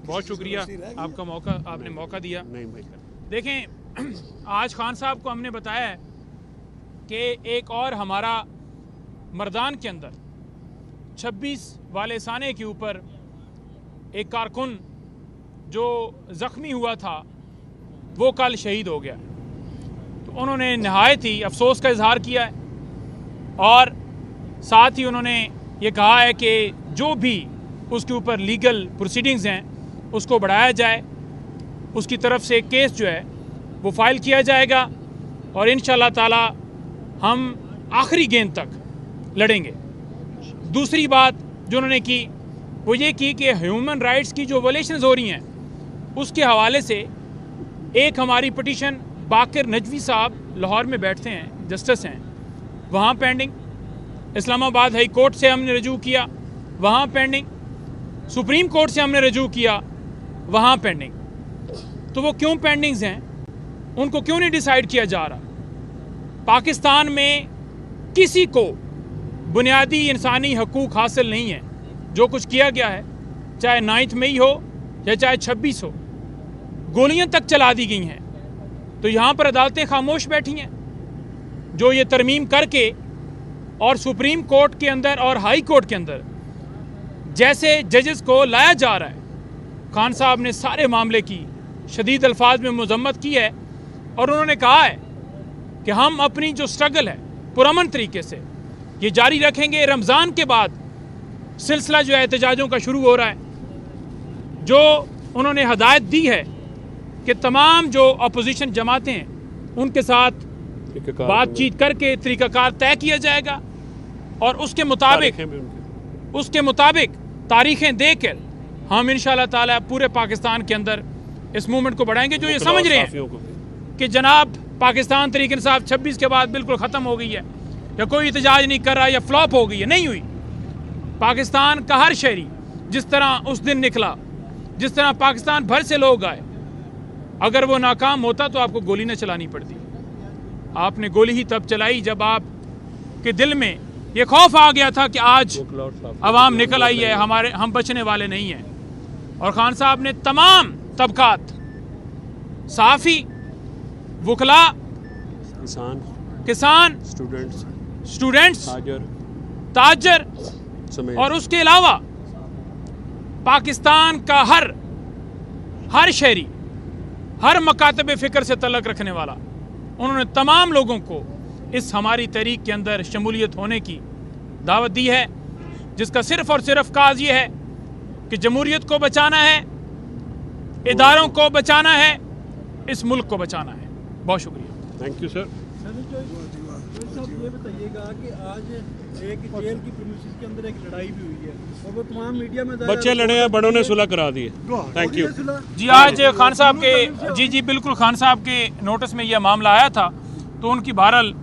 बहुत शुक्रिया आपका आपने मौका दिया। देखें, आज खान साहब को हमने बताया है कि एक और हमारा मर्दान के अंदर 26 वाले साने के ऊपर एक कारकुन जो ज़ख्मी हुआ था वो कल शहीद हो गया। तो उन्होंने नहायत ही अफसोस का इजहार किया है और साथ ही उन्होंने ये कहा है कि जो भी उसके ऊपर लीगल प्रोसीडिंग्स हैं उसको बढ़ाया जाए, उसकी तरफ से केस जो है वो फाइल किया जाएगा और इंशाअल्लाह ताला हम आखिरी गेंद तक लड़ेंगे। दूसरी बात जो उन्होंने की वो ये की कि ह्यूमन राइट्स की जो वॉयलेशंस हो रही हैं उसके हवाले से एक हमारी पिटीशन बाकर नजवी साहब लाहौर में बैठते हैं, जस्टिस हैं, वहाँ पेंडिंग, इस्लामाबाद हाई कोर्ट से हमने रजू किया, वहाँ पेंडिंग, सुप्रीम कोर्ट से हमने रजू किया, वहाँ पेंडिंग। तो वो क्यों पेंडिंग्स हैं, उनको क्यों नहीं डिसाइड किया जा रहा? पाकिस्तान में किसी को बुनियादी इंसानी हकूक़ हासिल नहीं है। जो कुछ किया गया है, चाहे 9 मई हो या चाहे 26 हो, गोलियां तक चला दी गई हैं। तो यहाँ पर अदालतें खामोश बैठी हैं। जो ये तरमीम करके और सुप्रीम कोर्ट के अंदर और हाई कोर्ट के अंदर जैसे जजेस को लाया जा रहा है, खान साहब ने सारे मामले की शदीद अल्फाज में मजम्मत की है और उन्होंने कहा है कि हम अपनी जो स्ट्रगल है पुरअमन तरीके से ये जारी रखेंगे। रमज़ान के बाद सिलसिला जो है एहतजाजों का शुरू हो रहा है। जो उन्होंने हदायत दी है कि तमाम जो अपोजिशन जमातें हैं उनके साथ बातचीत करके तरीक़ाकार तय किया जाएगा और उसके मुताबिक तारीखें देकर हम इंशाअल्लाह ताला पूरे पाकिस्तान के अंदर इस मूवमेंट को बढ़ाएंगे। जो ये समझ रहे हैं कि जनाब पाकिस्तान तहरीक इंसाफ 26 के बाद बिल्कुल ख़त्म हो गई है या कोई एहतजाज नहीं कर रहा या फ्लॉप हो गई है, नहीं हुई। पाकिस्तान का हर शहरी जिस तरह उस दिन निकला, जिस तरह पाकिस्तान भर से लोग आए, अगर वो नाकाम होता तो आपको गोली न चलानी पड़ती। आपने गोली ही तब चलाई जब आपके दिल में ये खौफ आ गया था कि आज अवाम निकल आई है, हम बचने वाले नहीं हैं। और खान साहब ने तमाम तबकात, साफ़ी, वकला, किसान, स्टूडेंट्स, ताजर और उसके अलावा पाकिस्तान का हर शहरी, हर मकातब फ़िक्र से तल्लुक़ रखने वाला, उन्होंने तमाम लोगों को इस हमारी तहरीक के अंदर शमूलियत होने की दावत दी है, जिसका सिर्फ़ और सिर्फ काज ये है कि जमहूरियत को बचाना है, इदारों को बचाना है, इस मुल्क को बचाना है। बहुत शुक्रिया। Thank you sir. ये बताइएगा कि आज एक जेल की प्रीमिसेस के अंदर एक लड़ाई भी हुई है और वो तमाम मीडिया में बच्चे लड़े हैं, बड़ों ने सुलह करा दी है। थैंक यू जी। आज खान साहब के जी बिल्कुल खान साहब के नोटिस में यह मामला आया था तो उनकी बहरहाल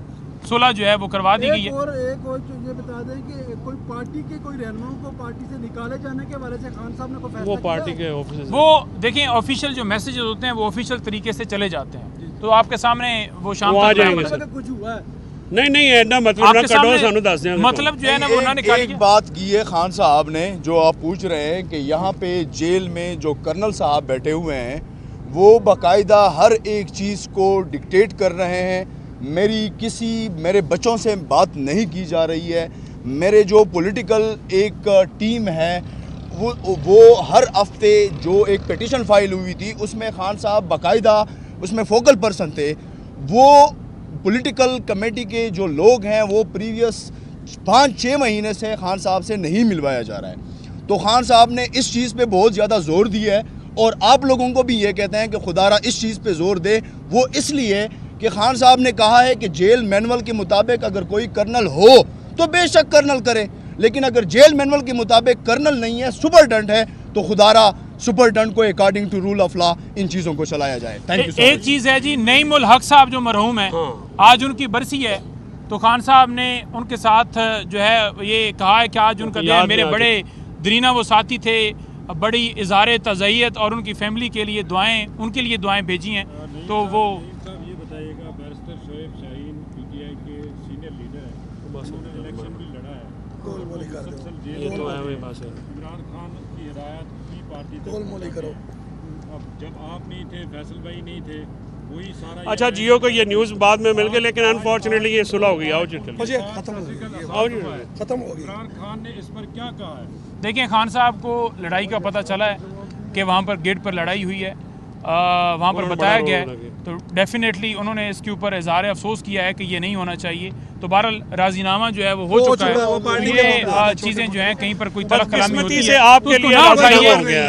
सुलह जो है वो करवा दी गई है। और एक और ये बता दें कि कोई पार्टी के कोई रहनुमाओं को पार्टी से निकाले जाने के बारे से खान साहब ने कोई फैसला वो पार्टी के ऑफिस, वो देखें ऑफिशियल जो मैसेजेस होते हैं वो ऑफिशियल तरीके से चले जाते हैं, तो आपके सामने वो शाम आ जाएंगे सर। कुछ हुआ है नहीं ऐसा मतलब ना कटो, सानू दस दें। मतलब जो है ना वो ना निकालिए। एक बात की है खान साहब ने, जो आप पूछ रहे हैं कि यहाँ पे जेल में जो कर्नल साहब बैठे हुए हैं वो बाकायदा हर एक चीज़ को डिक्टेट कर रहे हैं। मेरे बच्चों से बात नहीं की जा रही है। मेरे जो पॉलिटिकल एक टीम है वो हर हफ्ते जो एक पिटीशन फाइल हुई थी उसमें खान साहब बाकायदा उसमें फोकल पर्सन थे। वो पॉलिटिकल कमेटी के जो लोग हैं वो प्रीवियस 5-6 महीने से खान साहब से नहीं मिलवाया जा रहा है। तो खान साहब ने इस चीज़ पे बहुत ज़्यादा ज़ोर दिया है और आप लोगों को भी ये कहते हैं कि खुदारा इस चीज़ पे ज़ोर दे। वो इसलिए कि खान साहब ने कहा है कि जेल मैनुअल के मुताबिक अगर कोई कर्नल हो तो बेशक कर्नल करे, लेकिन अगर जेल मैनुअल के मुताबिक कर्नल नहीं है, सुपरटेंडेंट है, तो खुदारा सुपरटेंडेंट को according to rule of law इन चीज़ों को चलाया जाए। Thank you. एक चीज़ है जी, नईम उल हक साहब जो मरहूम है, आज उनकी बरसी है, तो खान साहब ने उनके साथ जो है ये कहा है कि आज उनका दिन, मेरे बड़े दरीना वो साथी थे, बड़ी इज़हार तज़य्यत और उनकी फैमिली के लिए दुआएं, उनके लिए दुआएं भेजी हैं। तो वो ये बताइएगा, बैरिस्टर शोएब शाहीन पीटीआई के सीनियर लीडर हैं, उन्होंने इलेक्शन भी लड़ा है, इमरान खान की हिदायत की पार्टी अब जब आप नहीं थे, फैसल भाई नहीं थे, वही सारा अच्छा जियो को ये न्यूज़ बाद में मिल गई, लेकिन अनफॉर्चुनेटली ये सुलह हो गई। आओ जी चलिए। खत्म हो गई। इमरान खान ने इस पर क्या कहा है? देखिए, खान साहब को लड़ाई का पता चला है कि वहाँ पर गेट पर लड़ाई हुई है, वहाँ पर बताया गया है, तो डेफिनेटली उन्होंने इसके ऊपर इज़हार अफसोस किया है कि ये नहीं होना चाहिए। तो बहरहाल राजीनामा जो है वो हो चुका है। ये चीज़ें जो हैं कहीं पर कोई तलख कलामी होती है आपके तो लिए ना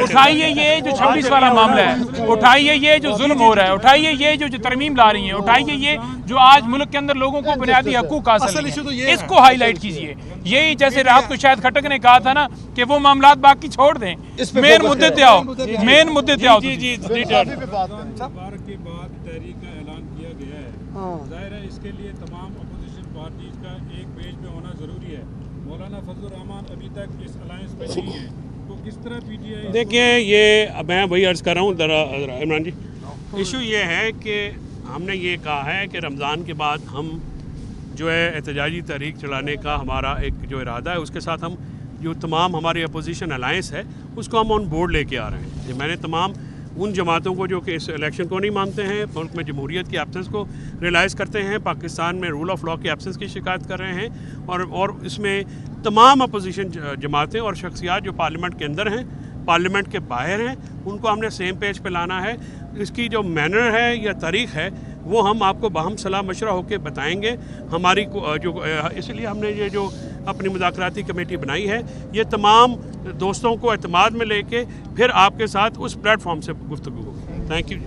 उठाइए ये जो 26 वाला मामला है, उठाइए ये जो जुल्म हो रहा है, उठाइए ये जो तरमीम ला रही है, उठाइए ये जो आज मुल्क के अंदर लोगों को बुनियादी हकूक हासिल हैं, इसको हाईलाइट कीजिए। यही जैसे रात को शायद खटक ने कहा था ना कि वो मामलात बाकी छोड़ दें, मेन मुद्दे पे आओ, मेन मुद्दे पे आओ। मुबारक के बाद तहरीक का ऐलान किया गया है, जाहिर है इसके लिए तमाम अपोजिशन पार्टीज का एक पेज पे होना जरूरी है। मौलाना फजलुर रहमान अभी तक इस अलायंस में नहीं है, तो किस तरह पीटीआई? देखिए, ये मैं वही अर्ज़ कर रहा हूँ इमरान जी, इशू ये है कि हमने ये कहा है कि रमज़ान के बाद हम जो है एहतजाजी तहरीक चलाने का हमारा एक जो इरादा है, उसके साथ हम जो तमाम हमारी अपोजिशन अलायंस है उसको हम ऑन बोर्ड लेके आ रहे हैं। मैंने तमाम उन जमातों को जो कि इस इलेक्शन को नहीं मानते हैं, मुल्क में जमहूरियत की एब्सेंस को रियलाइज़ करते हैं, पाकिस्तान में रूल ऑफ लॉ की एब्सेंस की शिकायत कर रहे हैं, और इसमें तमाम अपोजिशन जमातें और शख्सियात जो पार्लियामेंट के अंदर हैं, पार्लियामेंट के बाहर हैं, उनको हमने सेम पेज पे लाना है। इसकी जो मैनर है या तारीख़ है वो हम आपको बाहम सलाह मशवरा होकर बताएंगे। हमारी जो इसलिए हमने ये जो अपनी मुज़ाकराती कमेटी बनाई है, ये तमाम दोस्तों को एतमाद में लेके फिर आपके साथ उस प्लेटफॉर्म से गुफ्तगू होगी। Thank you.